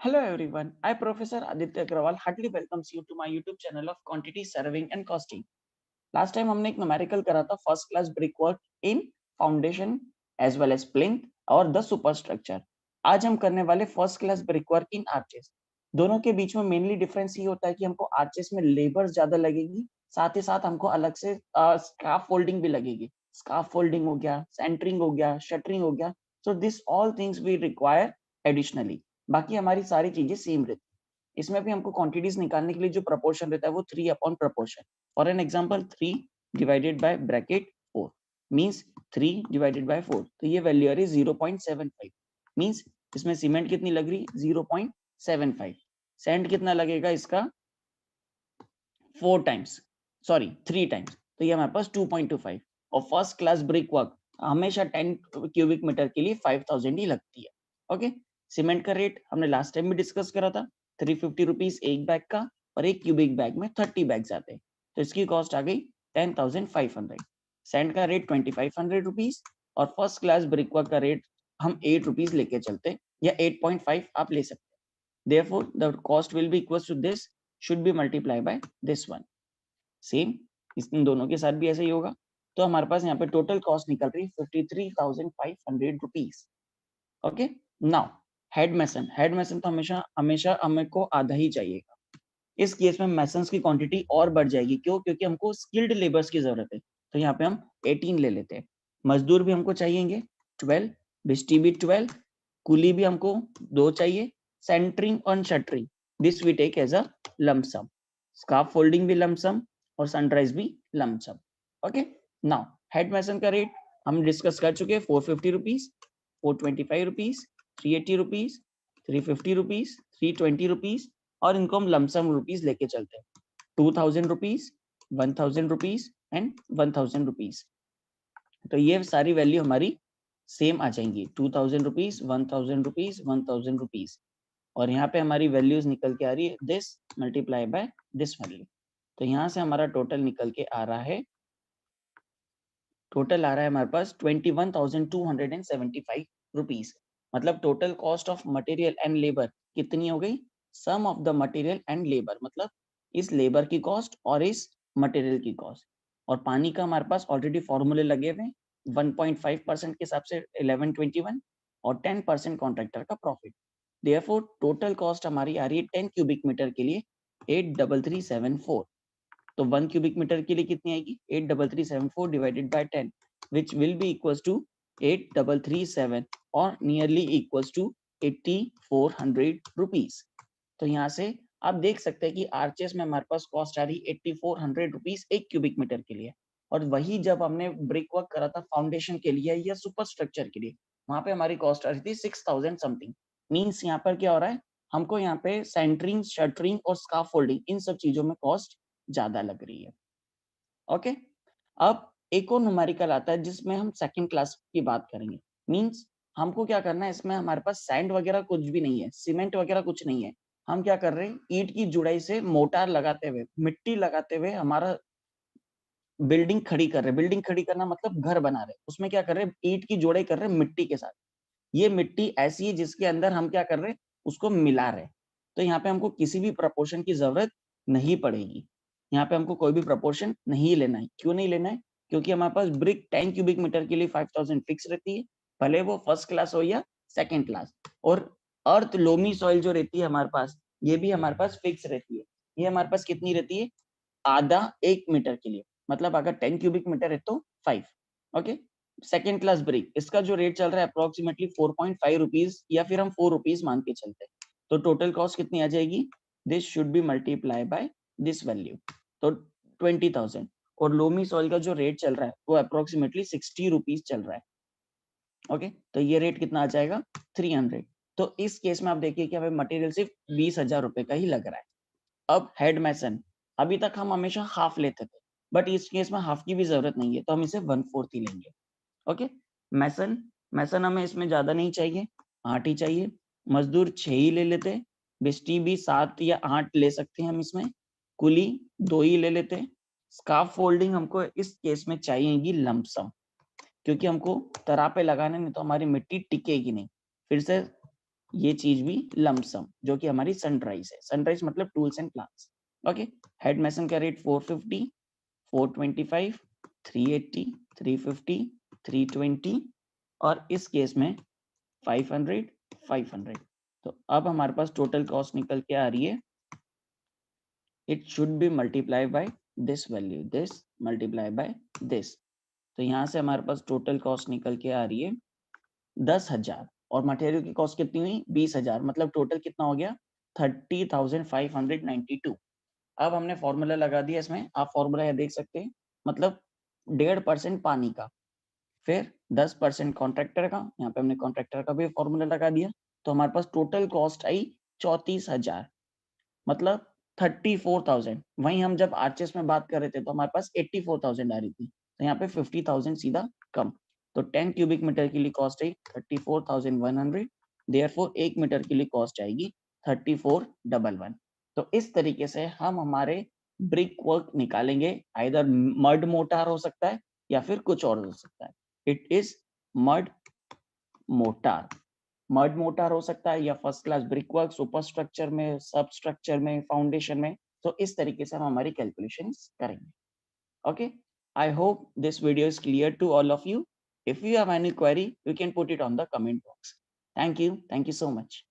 Hello everyone, I Professor Aditya Agrawal heartily welcomes you to my YouTube channel of Quantity Surveying and Costing. Last time हमने एक numerical करा था first class brickwork in foundation as well as plinth और the superstructure. आज हम करने वाले first class brickwork in arches. दोनों के बीच में मेनली डिफरेंस ये होता है कि हमको आर्चेस में लेबर ज्यादा लगेगी, साथ ही साथ हमको अलग से स्काफ फोल्डिंग भी लगेगी. स्काफ फोल्डिंग हो गया, सेंटरिंग हो गया, शटरिंग हो गया. So this all things we require additionally. बाकी हमारी सारी चीजें सेम रहती है. इसमें भी हमको क्वांटिटीज निकालने के लिए जो प्रपोर्शन रहता है वो 3 upon proportion. For an example 3 divided by bracket 4 means 3 divided by 4. तो ये वैल्यू आ रही है 0.75 मींस इसमें सीमेंट कितनी लग रही 0.75. सैंड कितना लगेगा इसका 4 टाइम्स, सॉरी 3 टाइम्स. तो ये हमारे पास 2.25. और फर्स्ट क्लास ब्रिक वर्क हमेशा 10 क्यूबिक मीटर के लिए 5000 ही लगती है. ओके. सीमेंट का रेट हमने लास्ट टाइम भी डिस्कस करा था, 350 रुपीज एक बैग का, और एक क्यूबिक बैग में 30 बैग्स आते हैं. तो इसकी कॉस्ट आ गई 10,500. सैंड का रेट 2500 रुपीज, और फर्स्ट क्लास ब्रिक वर्क का रेट हम 8 रुपीज लेके चलते, या 8.5 आप ले सकते हैं. Therefore, the cost will be equal to this should be multiplied by this one. Same, इन दोनों के साथ भी ऐसे ही होगा. तो हमारे पास यहाँ पे टोटल कॉस्ट निकल रही है 53,500 रुपीज. ओके. नाउ हेड मैसन तो हमेशा हमेशा हमें को आधा ही चाहिएगा. इस केस में मैसन्स की क्वांटिटी और बढ़ जाएगी. क्यों? क्योंकि हमको स्किल्ड लेबर्स की जरूरत है. तो यहाँ पे हम 18 ले लेते हैं. मजदूर भी हमको चाहिएंगे 12, बिस्टी भी 12, कुली भी हमको 2 चाहिए. सेंटरिंग और shuttering this we take as a lump sum. Scaffolding भी लंप सम और सनराइज भी lump sum. Okay. Now head mason का रेट हम डिस्कस कर चुके हैं 450 rupees, 425 rupees, 380 rupees, 350 rupees, 320 rupees, और इनको हम लमसम रुपीज लेके चलते हैं. 2000 रुपीज, 1000 रुपीज एंड 1000 रुपीज. तो ये सारी वैल्यू हमारी सेम आ जाएंगी, 2000 रुपीज, 1000 रुपीज, 1000 रुपीज. और यहाँ पे हमारी वैल्यूज निकल के आ रही है this multiply by this value. तो यहाँ से हमारा टोटल निकल के आ रहा है, टोटल आ रहा है हमारे पास 21,275 रुपीज. मतलब total cost of material and labour कितनी हो गई? Sum of the material and labour, मतलब इस लेबर की कॉस्ट और इस मटेरियल की कॉस्ट. और पानी का हमारे पास ऑलरेडी फॉर्मूले लगे हुए हैं. 1.5% के हिसाब से 1121 और 10% कॉन्ट्रैक्टर का प्रॉफिट. देयरफॉर टोटल कॉस्ट हमारी आ रही है 10 क्यूबिक मीटर के लिए 83374. तो 1 क्यूबिक मीटर के लिए कितनी आएगी? 83374 divided by 10 which will be equals to 8337 और नियरली इक्वल्स टू 8400 रुपीज. तो यहाँ से आप देख सकते हैं कि आरचेस में हमारे पास कॉस्ट आ रही 8400 रुपीज एक क्यूबिक मीटर के लिए. और वही जब हमने ब्रिक वर्क करा था फाउंडेशन के लिए या सुपर स्ट्रक्चर के लिए, वहां पे हमारी कॉस्ट आ रही थी 6000 समथिंग. मींस यहाँ पर क्या हो रहा है, हमको यहाँ पे सेंटरिंग, शटरिंग और स्कार्फ फोल्डिंग इन सब चीजों में कॉस्ट ज्यादा लग रही है. ओके. अब एक और न्यूमेरिकल आता है जिसमें हम सेकंड क्लास की बात करेंगे. मींस हमको क्या करना है, इसमें हमारे पास सैंड वगैरह कुछ भी नहीं है, सीमेंट वगैरह कुछ नहीं है. हम क्या कर रहे हैं, ईंट की जुड़ाई से मोटार लगाते हुए, मिट्टी लगाते हुए हमारा बिल्डिंग खड़ी कर रहे हैं. बिल्डिंग खड़ी करना मतलब घर बना रहे हैं. उसमें क्या कर रहे हैं, ईंट की जोड़ाई कर रहे हैं मिट्टी के साथ. ये मिट्टी ऐसी है जिसके अंदर हम क्या कर रहे हैं, उसको मिला रहे हैं. तो यहाँ पे हमको किसी भी प्रपोर्शन की जरूरत नहीं पड़ेगी. यहाँ पे हमको कोई भी प्रपोर्शन नहीं लेना है. क्यों नहीं लेना है? क्योंकि हमारे पास ब्रिक 10 क्यूबिक मीटर के लिए 5000 फिक्स रहती है, भले वो फर्स्ट क्लास हो या सेकेंड क्लास. और अर्थ लोमी सॉइल जो रहती है हमारे पास, ये भी हमारे पास फिक्स रहती है. ये हमारे पास कितनी रहती है? आधा 1 मीटर के लिए. मतलब अगर 10 क्यूबिक मीटर है तो 5. ओके. सेकेंड क्लास ब्रिक, इसका जो रेट चल रहा है अप्रोक्सीमेटली 4.5 रुपीज, या फिर हम 4 रुपीज मान के चलते हैं. तो टोटल कॉस्ट कितनी आ जाएगी? This should be multiply by this value. तो 20,000. और लोमी सॉइल का जो रेट चल रहा है वो अप्रोक्सीमेटली 60 रुपीज चल रहा है. ओके. तो ये रेट कितना आ जाएगा? 300. तो इस केस में आप देखिए कि हमें मटेरियल सिर्फ 20,000 रुपए का ही लग रहा है. अब हेड मैसन, अभी तक हम हमेशा हाफ लेते थे, बट इस केस में हाफ की भी जरूरत नहीं है, तो हम इसे 1/4 ही लेंगे. ओके. मैसन, मैसन हमें इसमें ज्यादा नहीं चाहिए, 8 ही चाहिए. मजदूर 6 ही ले लेते हैं. बिस्टी भी 7 या 8 ले सकते हैं हम इसमें. कुली 2 ही ले लेते हैं. स्कार्फ फोल्डिंग हमको इस केस में चाहिएगी लमसम, क्योंकि हमको तरापे लगाने नहीं तो हमारी मिट्टी टिकेगी नहीं. फिर से ये चीज भी लमसम जो कि हमारी सनराइज है। सनराइज मतलब tools and plants. Okay, head mason का रेट 450, 425, 380, 350, 320 और इस केस में 500, 500। तो अब हमारे पास टोटल कॉस्ट निकल के आ रही है, it should be multiply by this value, this multiply by this. तो यहाँ से हमारे पास टोटल कॉस्ट निकल के आ रही है 10,000 और मटेरियल की कॉस्ट कितनी हुई 20,000, मतलब टोटल कितना हो गया 30,592। अब हमने फॉर्मूला लगा दिया इसमें, आप फॉर्मूला यहाँ देख सकते हैं, मतलब 1.5% पानी का, फिर 10% कॉन्ट्रैक्टर का, यहाँ पे हमने कॉन्ट्रैक्टर का भी फॉर्मूला लगा दिया। तो हमारे पास टोटल कॉस्ट आई 34,000, मतलब 34,000। वहीं हम जब आरचेस में बात कर रहे थे तो हमारे पास 84,000 आ रही थी, तो यहाँ पे 50,000 सीधा कम। तो 10 क्यूबिक मीटर के लिए कॉस्ट आई 34,100, देयरफॉर 1 मीटर के लिए कॉस्ट आएगी 34,111। तो इस तरीके से हम हमारे ब्रिक वर्क निकालेंगे, आइदर मड मोटार हो सकता है या फिर कुछ और हो सकता है। It is mud motor, mud motor हो सकता है या first class brick work, super structure में, सब स्ट्रक्चर में, फाउंडेशन में। तो इस तरीके से हम हमारी कैलकुलेशन करेंगे। Okay, I hope this video is clear to all of you. If you have any query you can put it on the comment box. Thank you so much.